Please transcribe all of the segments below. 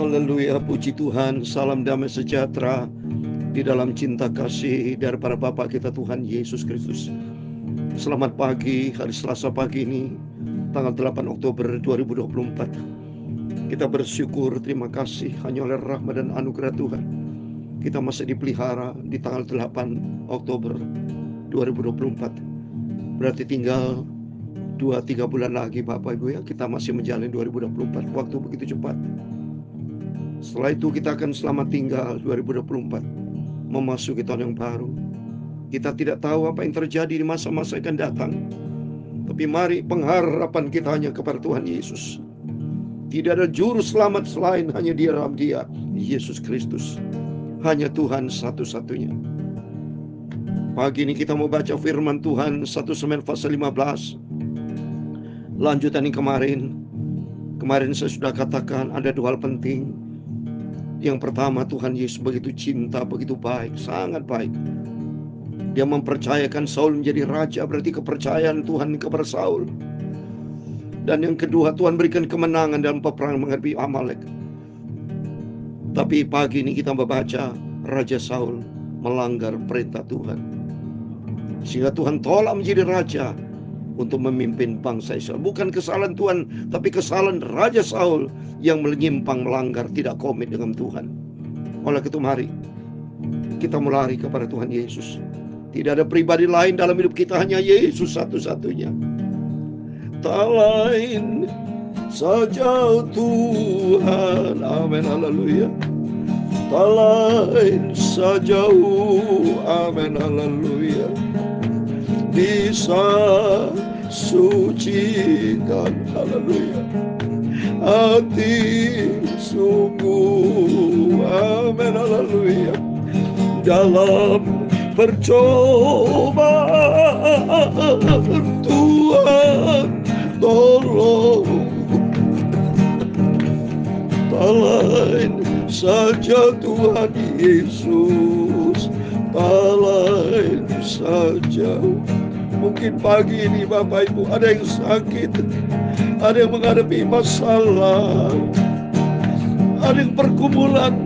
Haleluya, puji Tuhan. Salam damai sejahtera di dalam cinta kasih daripada Bapa kita Tuhan Yesus Kristus. Selamat pagi, hari Selasa pagi ini, tanggal 8 Oktober 2024. Kita bersyukur, terima kasih hanya oleh rahmat dan anugerah Tuhan. Kita masih dipelihara di tanggal 8 Oktober 2024. Berarti tinggal 2-3 bulan lagi Bapak Ibu ya, kita masih menjalani 2024. Waktu begitu cepat. Setelah itu kita akan selamat tinggal 2024, memasuki tahun yang baru. Kita tidak tahu apa yang terjadi di masa-masa yang akan datang, tapi mari pengharapan kita hanya kepada Tuhan Yesus. Tidak ada juru selamat selain hanya di dalam Dia, Yesus Kristus. Hanya Tuhan satu-satunya. Pagi ini kita mau baca firman Tuhan 1 Samuel pasal 15. Lanjutan yang kemarin saya sudah katakan ada dua hal penting. Yang pertama, Tuhan Yesus begitu cinta, begitu baik, sangat baik. Dia mempercayakan Saul menjadi raja, berarti kepercayaan Tuhan kepada Saul. Dan yang kedua, Tuhan berikan kemenangan dalam peperangan menghadapi Amalek. Tapi pagi ini kita membaca Raja Saul melanggar perintah Tuhan, sehingga Tuhan tolak menjadi raja untuk memimpin bangsa Israel. Bukan kesalahan Tuhan, tapi kesalahan Raja Saul yang menyimpang, melanggar, tidak komit dengan Tuhan. Oleh itu mari kita melari kepada Tuhan Yesus. Tidak ada pribadi lain dalam hidup kita, hanya Yesus satu-satunya. Tak lain saja Tuhan. Amin, haleluya. Tak lain saja, amin, haleluya. Bisa sucikan, haleluya, hati sungguh, amin, haleluya. Dalam percobaan Tuhan tolong. Tak lain saja Tuhan Yesus, tak lain saja. Mungkin pagi ini Bapak Ibu ada yang sakit, ada yang menghadapi masalah, ada yang pergumulan.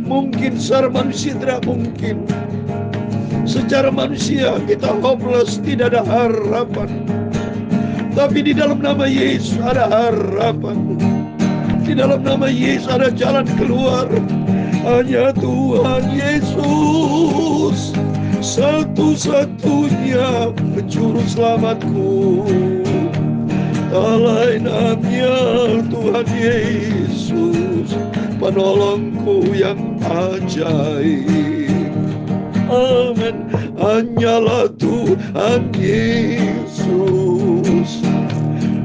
Mungkin secara manusia tidak mungkin. Secara manusia kita hopeless, tidak ada harapan. Tapi di dalam nama Yesus ada harapan. Di dalam nama Yesus ada jalan keluar. Hanya Tuhan Yesus satu-satunya juru selamatku. Tak lain hanya Tuhan Yesus, penolongku yang ajaib. Amin. Hanyalah Tuhan Yesus,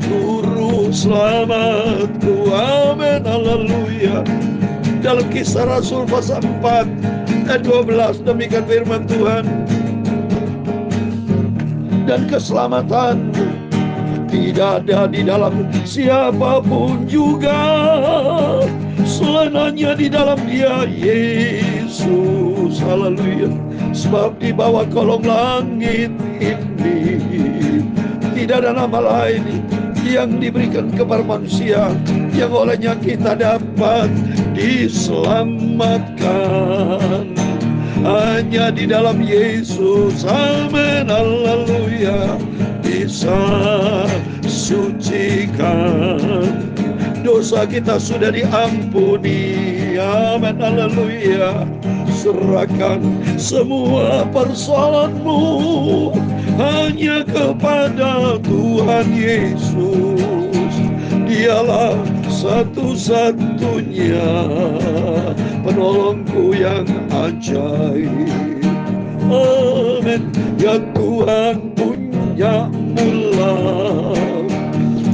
juru selamatku. Amin, haleluya. Dalam Kisah Rasul pasal 4 ayat 12 demikian firman Tuhan. Dan keselamatan tidak ada di dalam siapapun juga selain hanya di dalam Dia, Yesus, haleluya. Sebab di bawah kolong langit ini tidak ada nama lain yang diberikan kepada manusia yang olehnya kita dapat diselamatkan. Hanya di dalam Yesus, amin, haleluya, bisa sucikan. Dosa kita sudah diampuni, amin, haleluya. Serahkan semua persoalanmu hanya kepada Tuhan Yesus. Dialah satu-satunya penolongku yang ajaib. Amin. Ya Tuhan punya mula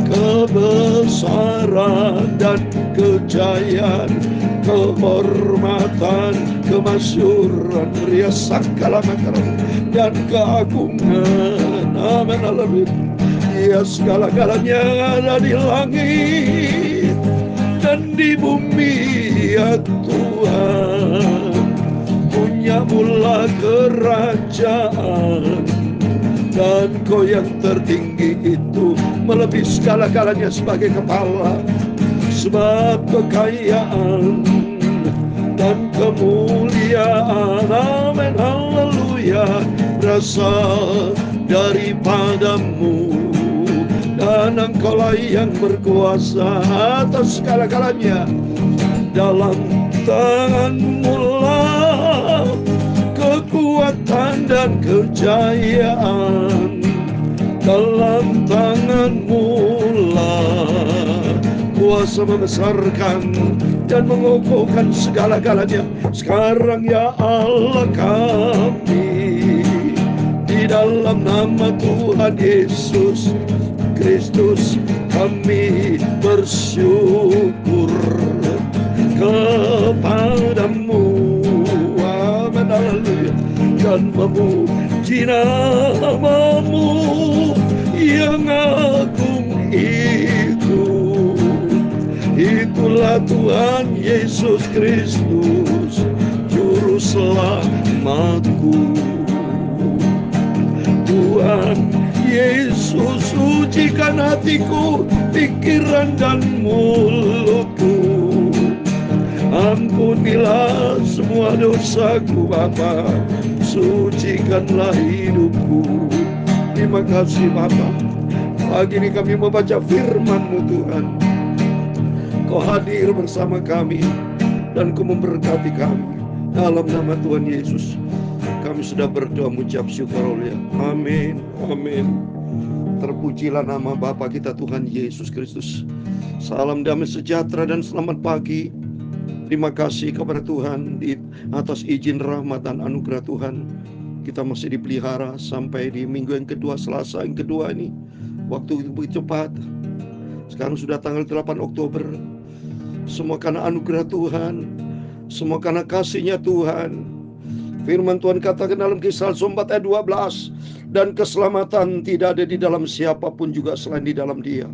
kebesaran dan kejayaan, kehormatan, kemasyuran, riasakalamakaran, dan keagungan. Amin, haleluya. Ya segala-galanya ada di langit dan di bumi, ya Tuhan. Punya mula kerajaan, dan Kau yang tertinggi itu melebihi segala-galanya sebagai kepala. sebab kekayaan dan kemuliaan, amin, haleluya, berasal daripadamu, dan Engkaulah yang berkuasa atas segala-galanya. Dalam tangan-Mu lah kekuatan dan kejayaan, dalam tangan-Mu lah kuasa membesarkan dan mengokohkan segala-galanya. Sekarang ya Allah kami, di dalam nama Tuhan Yesus Kristus kami bersyukur kepadamu, amin, haleluya, dan memuji namamu yang agung itu. Itulah Tuhan Yesus Kristus, Juru Selamatku. Tuhan Yesus, sucikan hatiku, pikiran dan mulutku. Ampunilah semua dosaku Bapa, sucikanlah hidupku. Terima kasih Bapa, pagi ini kami membaca firman-Mu Tuhan. Kau hadir bersama kami dan Kau memberkati kami. Dalam nama Tuhan Yesus kami sudah berdoa mengucap syukur oleh. Amin, amin. Terpujilah nama Bapa kita Tuhan Yesus Kristus. Salam damai sejahtera dan selamat pagi. Terima kasih kepada Tuhan di atas izin rahmat dan anugerah Tuhan. Kita masih dipelihara sampai di minggu yang kedua, Selasa yang kedua ini. Waktu itu begitu cepat. Sekarang sudah tanggal 8 Oktober. Semua karena anugerah Tuhan, semua karena kasih-Nya Tuhan. Firman Tuhan katakan dalam Kisah 4 ayat 12, dan keselamatan tidak ada di dalam siapapun juga selain di dalam Dia.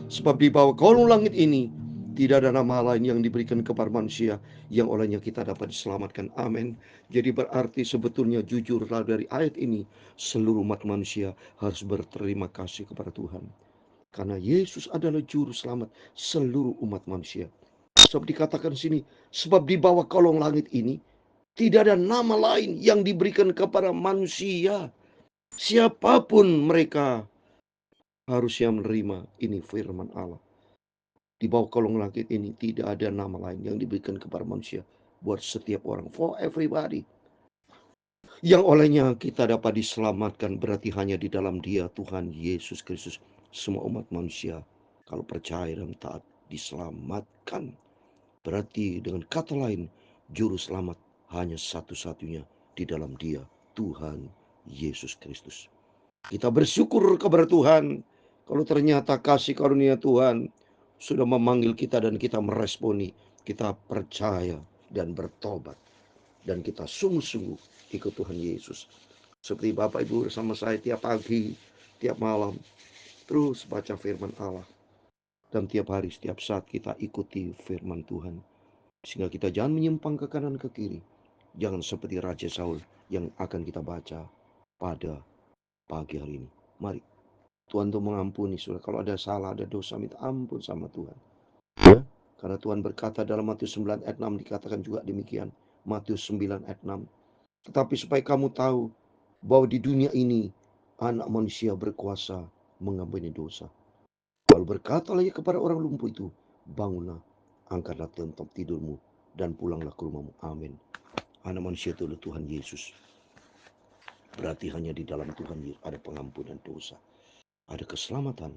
Sebab di bawah kolong langit ini tidak ada nama lain yang diberikan kepada manusia yang olehnya kita dapat diselamatkan. Amin. Jadi berarti sebetulnya jujurlah dari ayat ini, seluruh umat manusia harus berterima kasih kepada Tuhan. Karena Yesus adalah juru selamat seluruh umat manusia. Sebab dikatakan di sini, sebab di bawah kolong langit ini tidak ada nama lain yang diberikan kepada manusia. Siapapun mereka harusnya menerima. Ini firman Allah. Di bawah kolong langit ini tidak ada nama lain yang diberikan kepada manusia. Buat setiap orang, for everybody. Yang olehnya kita dapat diselamatkan, berarti hanya di dalam Dia, Tuhan Yesus Kristus. Semua umat manusia, kalau percaya dan taat, diselamatkan. Berarti dengan kata lain, juru selamat hanya satu-satunya di dalam Dia, Tuhan Yesus Kristus. Kita bersyukur kepada Tuhan kalau ternyata kasih karunia Tuhan sudah memanggil kita dan kita meresponi. Kita percaya dan bertobat, dan kita sungguh-sungguh ikut Tuhan Yesus. Seperti Bapak Ibu bersama saya tiap pagi, tiap malam, terus baca firman Allah. Dan tiap hari, setiap saat kita ikuti firman Tuhan. Sehingga kita jangan menyimpang ke kanan ke kiri. Jangan seperti Raja Saul yang akan kita baca pada pagi hari ini. Mari Tuhan tuh mengampuni, saudara. Kalau ada salah, ada dosa, minta ampun sama Tuhan. Ya, karena Tuhan berkata dalam Matius 9 ayat 6 dikatakan juga demikian. Matius 9 ayat 6. Tetapi supaya kamu tahu bahwa di dunia ini anak manusia berkuasa mengampuni dosa. Lalu berkata lagi kepada orang lumpuh itu, bangunlah, angkatlah tempat tidurmu, dan pulanglah ke rumahmu. Amin. Anak manusia itu adalah Tuhan Yesus. Berarti hanya di dalam Tuhan Yesus ada pengampunan dosa, ada keselamatan,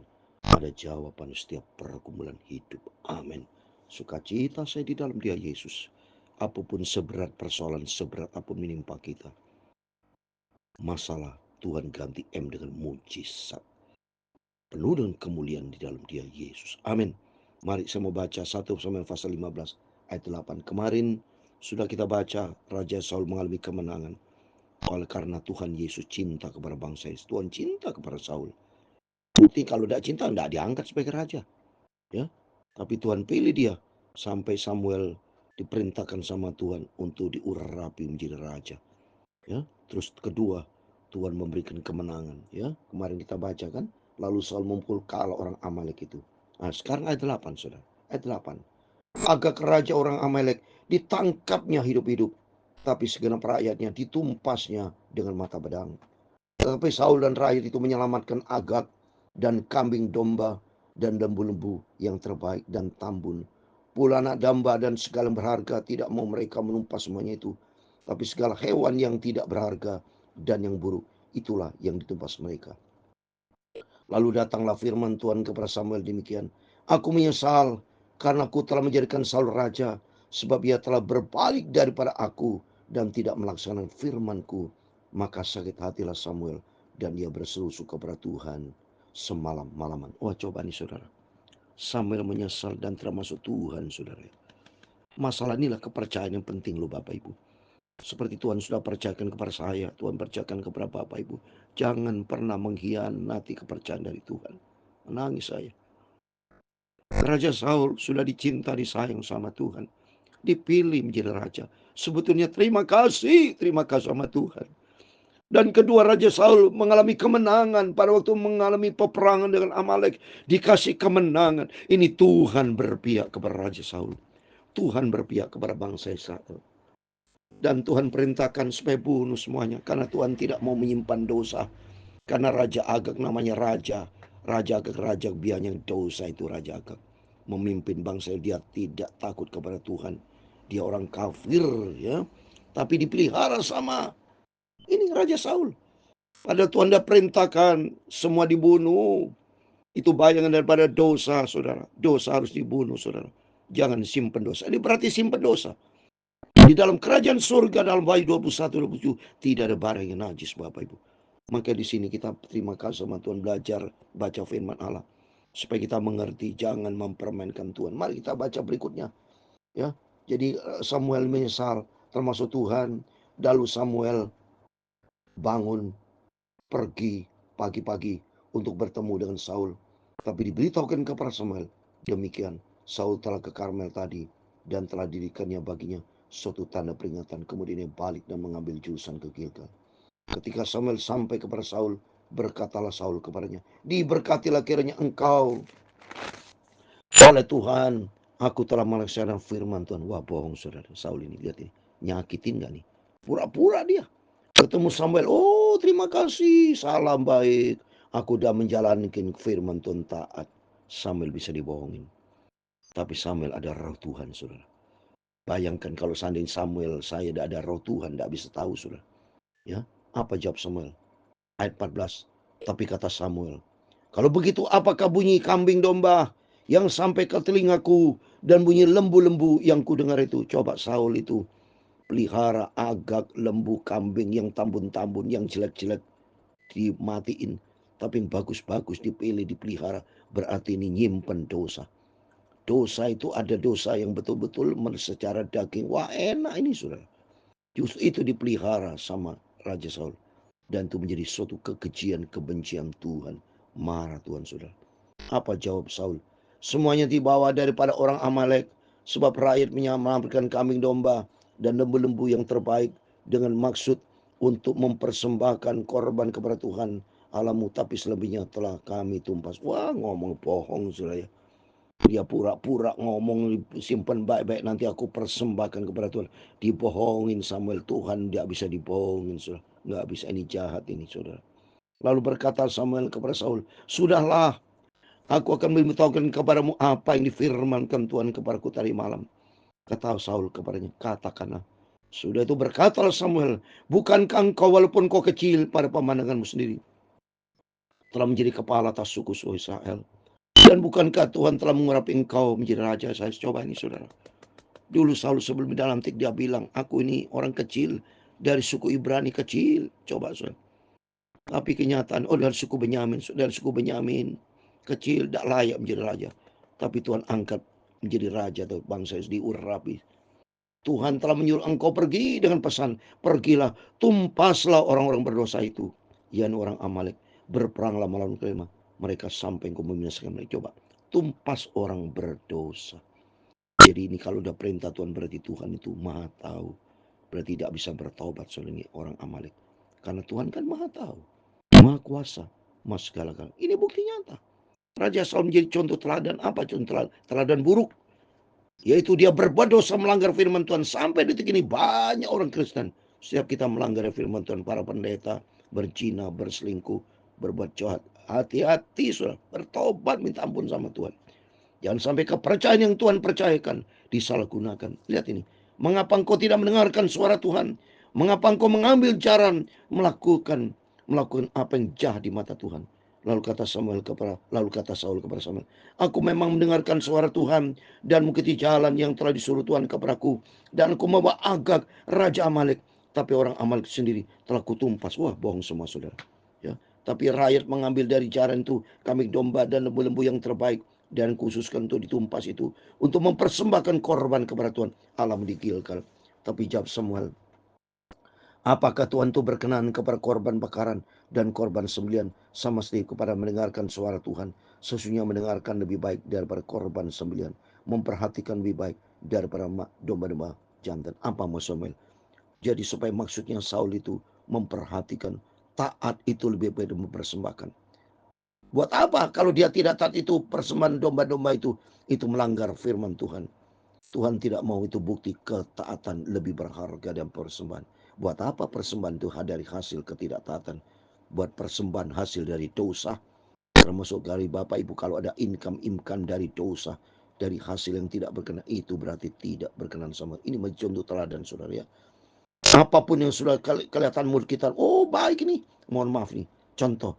ada jawaban setiap pergumulan hidup. Amin. Sukacita saya di dalam Dia Yesus. Apapun seberat persoalan, seberat apapun menimpa kita, masalah Tuhan ganti dengan mujizat. Penuh dengan kemuliaan di dalam Dia Yesus. Amin. Mari saya mau baca 1 Samuel pasal 15 ayat 8. Kemarin sudah kita baca Raja Saul mengalami kemenangan oleh karena Tuhan Yesus cinta kepada bangsa Yesus. Tuhan cinta kepada Saul. Bukti kalau tidak cinta tidak diangkat sebagai raja. Ya, tapi Tuhan pilih dia sampai Samuel diperintahkan sama Tuhan untuk diurapi menjadi raja. Ya, terus kedua, Tuhan memberikan kemenangan. Ya, kemarin kita baca kan, lalu Saul memukul kalah orang Amalek itu. Nah, sekarang ayat 8, saudara. Ayat 8. Agak raja orang Amalek ditangkapnya hidup-hidup, tapi segenap rakyatnya ditumpasnya dengan mata pedang. Tetapi Saul dan rakyat itu menyelamatkan Agag dan kambing domba dan lembu-lembu yang terbaik dan tambun. Pula anak domba dan segala yang berharga tidak mau mereka menumpas semuanya itu. Tapi segala hewan yang tidak berharga dan yang buruk, itulah yang ditumpas mereka. Lalu datanglah firman Tuhan kepada Samuel demikian. Aku menyesal karena aku telah menjadikan Saul raja, sebab ia telah berbalik daripada aku dan tidak melaksanakan firmanku. Maka sakit hatilah Samuel dan ia berseru kepada Tuhan semalam-malaman. Wah, coba nih saudara. Samuel menyesal dan termasuk Tuhan, saudara. Masalah inilah kepercayaan yang penting loh Bapak Ibu. Seperti Tuhan sudah percayakan kepada saya, Tuhan percayakan kepada Bapak Ibu. Jangan pernah mengkhianati kepercayaan dari Tuhan. Menangis saya. Raja Saul sudah dicinta, disayang sama Tuhan. Dipilih menjadi raja. Sebetulnya terima kasih sama Tuhan. Dan kedua Raja Saul mengalami kemenangan pada waktu mengalami peperangan dengan Amalek. Dikasih kemenangan. Ini Tuhan berpihak kepada Raja Saul. Tuhan berpihak kepada bangsa Israel. Dan Tuhan perintahkan supaya bunuh semuanya. Karena Tuhan tidak mau menyimpan dosa. Karena Raja Agag namanya Raja. Raja Agag, Raja biarnya dosa itu Raja Agag. Memimpin bangsa dia tidak takut kepada Tuhan. Dia orang kafir ya. Tapi dipelihara sama ini Raja Saul. Padahal Tuhan dah perintahkan semua dibunuh. Itu bayangan daripada dosa saudara. Dosa harus dibunuh saudara. Jangan simpan dosa. Ini berarti simpan dosa. Di dalam kerajaan surga dalam Wahyu 21-27 tidak ada barang yang najis Bapak Ibu. Maka di sini kita terima kasih sama Tuhan, belajar baca firman Allah supaya kita mengerti, jangan mempermainkan Tuhan. Mari kita baca berikutnya ya. Jadi Samuel menyesal termasuk Tuhan. Lalu Samuel bangun pergi pagi-pagi untuk bertemu dengan Saul. Tapi diberitahukan kepada Samuel, demikian Saul telah ke Karmel tadi dan telah dirikannya baginya suatu tanda peringatan. Kemudian dia balik dan mengambil jurusan ke Gilgal. Ketika Samuel sampai kepada Saul, berkatalah Saul kepadanya, diberkatilah kiranya engkau oleh Tuhan. Aku telah melaksanakan firman Tuhan. Wah, bohong saudara. Saul ini, lihat ini. Nyakitin gak nih? Pura-pura dia. Ketemu Samuel, oh terima kasih, salam baik. Aku udah menjalankan firman Tuhan taat. Samuel bisa dibohongin. Tapi Samuel ada roh Tuhan, saudara. Bayangkan kalau seandainya Samuel, saya tidak ada roh Tuhan, tidak bisa tahu, saudara. Ya, apa jawab Samuel? Ayat 14. Tapi kata Samuel, kalau begitu apakah bunyi kambing domba yang sampai ke telingaku dan bunyi lembu-lembu yang kudengar itu? Coba Saul itu pelihara Agag, lembu, kambing yang tambun-tambun, yang jelek-jelek dimatiin. Tapi yang bagus-bagus dipilih, dipelihara. Berarti ini nyimpen dosa. Dosa itu ada dosa yang betul-betul secara daging. Wah enak ini saudara. Justru itu dipelihara sama Raja Saul. Dan itu menjadi suatu kekejian, kebencian Tuhan. Marah Tuhan saudara. Apa jawab Saul? Semuanya dibawa daripada orang Amalek. Sebab rakyat menyelamatkan kambing domba dan lembu-lembu yang terbaik dengan maksud untuk mempersembahkan korban kepada Tuhan Allahmu. Tapi selebihnya telah kami tumpas. Wah, ngomong bohong saudara ya. Dia pura-pura ngomong, simpan baik-baik, nanti aku persembahkan kepada Tuhan. Dibohongin Samuel. Tuhan tidak bisa dibohongin saudara. Nggak bisa, ini jahat ini saudara. Lalu berkata Samuel kepada Saul, sudahlah, aku akan memberitahukan kepadamu apa yang difirmankan Tuhan kepadaku tadi malam. Kata Saul kepadanya, katakanlah. Sudah itu berkatalah Samuel, bukankah engkau walaupun kau kecil pada pemandanganmu sendiri, telah menjadi kepala atas suku Israel? Dan bukankah Tuhan telah mengurapi engkau menjadi raja? Saya coba ini saudara. Dulu Saul sebelum dilantik dia bilang, aku ini orang kecil dari suku Ibrani kecil. Coba saudara. Tapi kenyataan, oh dari suku Benyamin, kecil, tidak layak menjadi raja. Tapi Tuhan angkat menjadi raja atau bangsa diurapi. Tuhan telah menyuruh engkau pergi dengan pesan, pergilah, tumpaslah orang-orang berdosa itu, yakni orang Amalek, berperanglah melawan mereka sampai engkau membinasakan mereka. Coba, tumpas orang berdosa. Jadi ini kalau udah perintah Tuhan berarti Tuhan itu maha tahu. Berarti tidak bisa bertobat soalnya orang Amalek. Karena Tuhan kan maha tahu, maha kuasa, maha segala-galanya. Ini bukti nyata. Raja Saul menjadi contoh teladan. Apa contoh teladan? Teladan buruk. Yaitu dia berbuat dosa, melanggar firman Tuhan. Sampai detik ini banyak orang Kristen. Setiap kita melanggar firman Tuhan, para pendeta berzina, berselingkuh, berbuat jahat. Hati-hati sudah, bertobat, minta ampun sama Tuhan. Jangan sampai kepercayaan yang Tuhan percayakan disalahgunakan. Lihat ini. Mengapa engkau tidak mendengarkan suara Tuhan? Mengapa engkau mengambil jalan melakukan apa yang jahat di mata Tuhan? Lalu kata Saul kepada Samuel, aku memang mendengarkan suara Tuhan dan mengikuti jalan yang telah disuruh Tuhan kepadaku, dan aku membawa Agag raja Amalek, tapi orang Amalek sendiri telah kutumpas. Wah, bohong semua saudara. Ya, tapi rakyat mengambil dari jaran itu kambing domba dan lembu-lembu yang terbaik, dan khususkan untuk ditumpas itu untuk mempersembahkan korban kepada Tuhan. Allah menggilkan. Tapi jawab Samuel, apakah Tuhan itu berkenan kepada korban bakaran dan korban sembelihan sama seperti kepada mendengarkan suara Tuhan? Sesungguhnya mendengarkan lebih baik daripada korban sembelihan, memperhatikan lebih baik daripada domba-domba jantan. Apa maksud Samuel? Jadi supaya maksudnya Saul itu memperhatikan, taat itu lebih baik dari mempersembahkan. Buat apa kalau dia tidak taat? Itu persembahan domba-domba itu melanggar firman Tuhan. Tuhan tidak mau. Itu bukti ketaatan lebih berharga dan persembahan. Buat apa persembahan itu dari hasil ketidaktaatan? Buat persembahan hasil dari dosa. Termasuk dari Bapak Ibu, kalau ada income dari dosa, dari hasil yang tidak berkenan, itu berarti tidak berkenan sama. Ini contoh teladan saudara ya. Apapun yang sudah kelihatan murid kita, oh baik ini, mohon maaf nih. Contoh,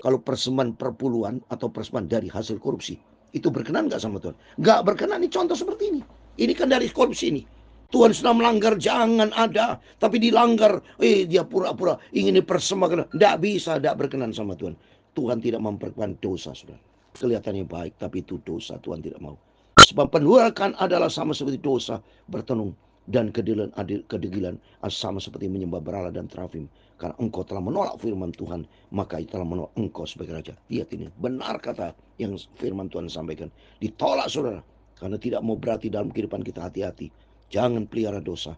kalau persembahan perpuluhan atau persembahan dari hasil korupsi, itu berkenan nggak sama Tuhan? Nggak berkenan. Ini contoh seperti ini. Ini kan dari korupsi ini. Tuhan sudah melanggar, jangan ada. Tapi dilanggar, dia pura-pura ingin dipersembahkan. Nggak bisa, nggak berkenan sama Tuhan. Tuhan tidak memperkenan dosa, saudara. Kelihatannya baik, tapi itu dosa. Tuhan tidak mau. Sebab penolakan adalah sama seperti dosa bertenung, dan kedegilan sama seperti menyembah berhala dan terafim. Karena engkau telah menolak firman Tuhan, maka telah menolak engkau sebagai raja. Lihat ini, benar kata yang firman Tuhan sampaikan. Ditolak saudara, karena tidak mau berarti dalam kehidupan kita. Hati-hati, jangan pelihara dosa,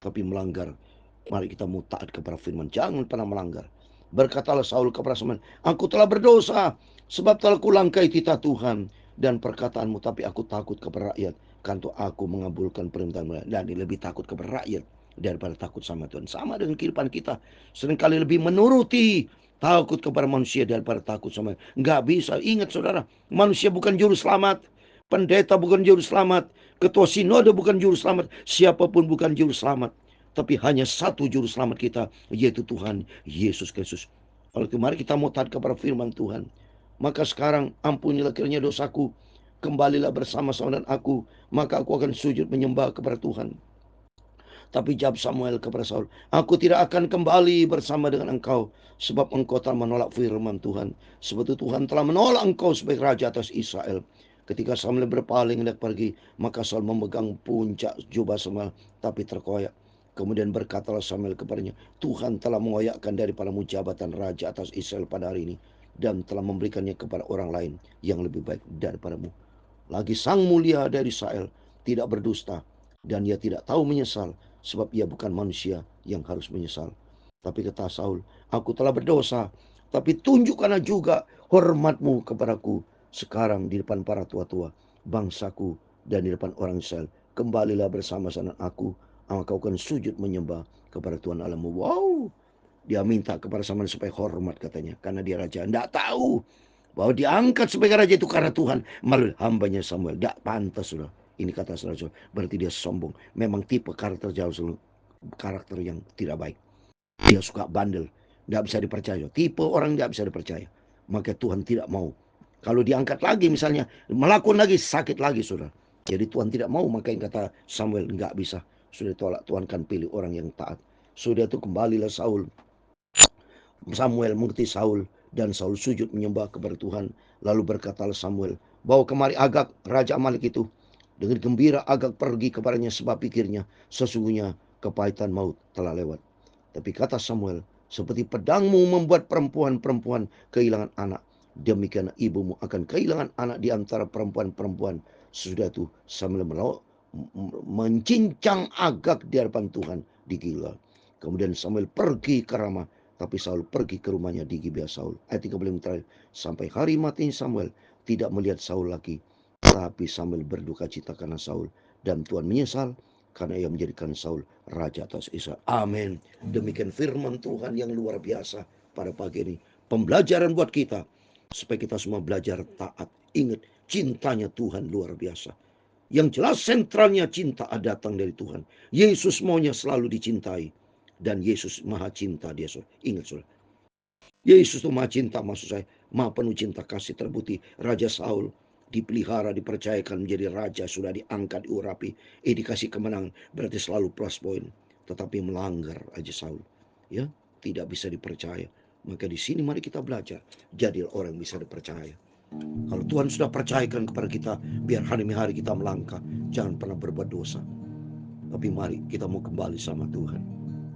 tapi melanggar. Mari kita mau taat kepada firman, jangan pernah melanggar. Berkatalah Saul kepada Samuel, aku telah berdosa, sebab telah kulangkai titah Tuhan dan perkataanmu, tapi aku takut kepada rakyat, kanto aku mengabulkan permintaan. Dan lebih takut kepada rakyat daripada takut sama Tuhan. Sama dengan kehidupan kita, seringkali lebih menuruti, takut kepada manusia daripada takut sama. Nggak bisa. Ingat saudara, manusia bukan juru selamat, pendeta bukan juru selamat, ketua sinode bukan juru selamat, siapapun bukan juru selamat. Tapi hanya satu juru selamat kita, yaitu Tuhan Yesus Kristus. Oleh itu mari kita mau taat kepada firman Tuhan. Maka sekarang ampunilah kiranya dosaku, kembalilah bersama-sama dengan aku, maka aku akan sujud menyembah kepada Tuhan. Tapi jawab Samuel kepada Saul, aku tidak akan kembali bersama dengan engkau, sebab engkau telah menolak firman Tuhan. Sebab Tuhan telah menolak engkau sebagai raja atas Israel. Ketika Samuel berpaling hendak pergi, maka Saul memegang puncak jubah Samuel, tapi terkoyak. Kemudian berkatalah Samuel kepadanya, Tuhan telah mengoyakkan daripadamu jabatan raja atas Israel pada hari ini, dan telah memberikannya kepada orang lain yang lebih baik daripadamu. Lagi sang mulia dari Israel tidak berdusta, dan ia tidak tahu menyesal, sebab ia bukan manusia yang harus menyesal. Tapi kata Saul, aku telah berdosa, tapi tunjukkanlah juga hormatmu kepadaku sekarang di depan para tua-tua bangsaku dan di depan orang Israel. Kembalilah bersama-sama aku, engkau akan sujud menyembah kepada Tuhan Allahmu. Wow, dia minta kepada Samuel supaya hormat katanya, karena dia raja. Tidak tahu bahwa diangkat sebagai raja itu karena Tuhan melalui hambanya Samuel. Tidak pantas sudah. Ini kata saudara, berarti dia sombong. Memang tipe karakter jauh, karakter yang tidak baik. Dia suka bandel, tidak bisa dipercaya. Tipe orang tidak bisa dipercaya. Maka Tuhan tidak mau. Kalau diangkat lagi misalnya, melakukan lagi, sakit lagi sudah. Jadi Tuhan tidak mau. Maka yang kata Samuel, nggak bisa. Sudah tolak, Tuhan kan pilih orang yang taat. Sudah itu kembalilah Samuel mengerti Saul, dan Saul sujud menyembah kepada Tuhan. Lalu berkatalah Samuel, bawa kemari Agag raja Amalek itu. Dengan gembira Agag pergi kepadanya, sebab pikirnya sesungguhnya kepahitan maut telah lewat. Tapi kata Samuel, seperti pedangmu membuat perempuan-perempuan kehilangan anak, demikian ibumu akan kehilangan anak di antara perempuan-perempuan. Sudah itu Samuel mencincang Agag di hadapan Tuhan di Gilgal. Kemudian Samuel pergi ke Ramah, tapi Saul pergi ke rumahnya di Gibea Saul. Ayat 35 terakhir. Sampai hari mati Samuel, tidak melihat Saul lagi, tapi sambil berduka cita karena Saul. Dan Tuhan menyesal karena ia menjadikan Saul raja atas Israel. Amin. Demikian firman Tuhan yang luar biasa pada pagi ini. Pembelajaran buat kita, supaya kita semua belajar taat. Ingat, cintanya Tuhan luar biasa. Yang jelas sentralnya cinta datang dari Tuhan. Yesus maunya selalu dicintai. Dan Yesus maha cinta dia, saudara. Ingat, saudara. Yesus itu maha cinta, maksud saya. Maha penuh cinta kasih terbukti. Raja Saul dipelihara, dipercayakan menjadi raja, sudah diangkat, diurapi, dikasih kemenangan. Berarti selalu plus point. Tetapi melanggar Raja Saul. Ya, tidak bisa dipercaya. Maka di sini mari kita belajar. Jadilah orang yang bisa dipercaya. Kalau Tuhan sudah percayakan kepada kita, biar hari demi hari kita melangkah. Jangan pernah berbuat dosa. Tapi mari kita mau kembali sama Tuhan.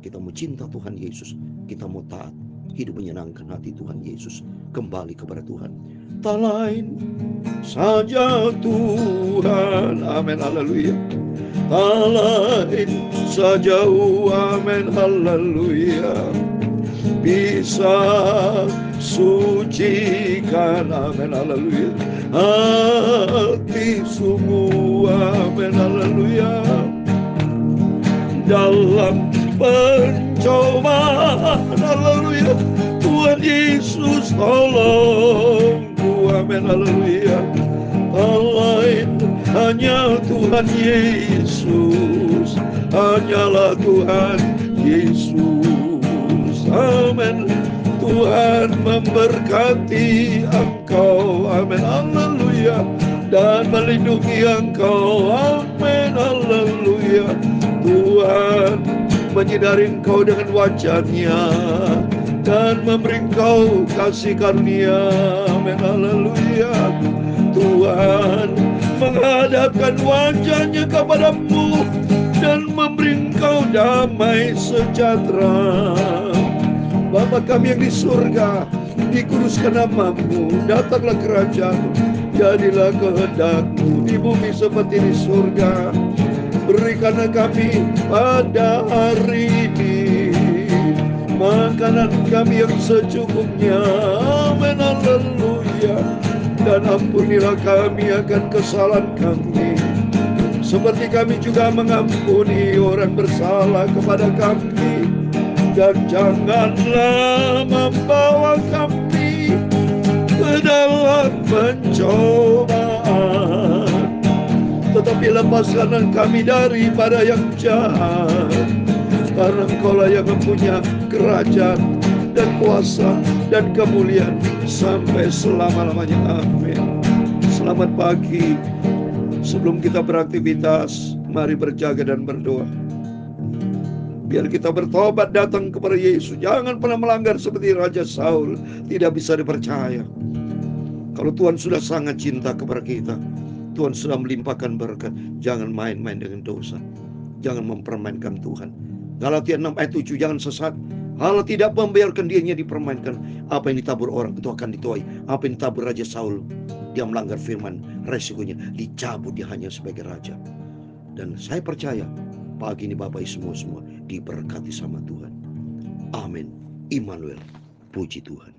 Kita mau cinta Tuhan Yesus. Kita mau taat. Hidup menyenangkan hati Tuhan Yesus. Kembali kepada Tuhan. Tak lain saja Tuhan. Amin. Haleluya. Tak lain saja. Amin. Haleluya. Bisa sucikan, amin, haleluya, hati sungguh, amin, haleluya, dalam pencobaan, haleluya, Tuhan Yesus tolongku, amin, haleluya, lain hanya Tuhan Yesus, hanyalah Tuhan Yesus, amin. Tuhan memberkati engkau, amin, haleluya, dan melindungi engkau, amin, haleluya. Tuhan menyinari engkau dengan wajah-Nya dan memberi engkau kasih karunia, amin, haleluya. Tuhan menghadapkan wajah-Nya kepadamu dan memberi engkau damai sejahtera. Bapa kami yang di surga, dikuduskan nama-Mu, datanglah kerajaan-Mu, jadilah kehendak-Mu di bumi seperti di surga. Berikanlah kami pada hari ini makanan kami yang secukupnya, amin, haleluya. Dan ampunilah kami akan kesalahan kami, seperti kami juga mengampuni orang bersalah kepada kami. Dan janganlah membawa kami ke dalam pencobaan, tetapi lepaskanlah kami daripada yang jahat. Karena Engkaulah yang mempunyai kerajaan dan kuasa dan kemuliaan sampai selama-lamanya. Amin. Selamat pagi. Sebelum kita beraktivitas, mari berjaga dan berdoa. Biar kita bertobat datang kepada Yesus. Jangan pernah melanggar seperti Raja Saul. Tidak bisa dipercaya. Kalau Tuhan sudah sangat cinta kepada kita, Tuhan sudah melimpahkan berkat. Jangan main-main dengan dosa. Jangan mempermainkan Tuhan. Galatia 6 ayat 7, jangan sesat. Allah tidak membiarkan dirinya dipermainkan. Apa yang ditabur orang itu akan dituai. Apa yang ditabur Raja Saul, dia melanggar firman, resikonya dicabut, dia hanya sebagai raja. Dan saya percaya pagi ini Bapak Ibu semua diberkati sama Tuhan. Amin. Immanuel. Puji Tuhan.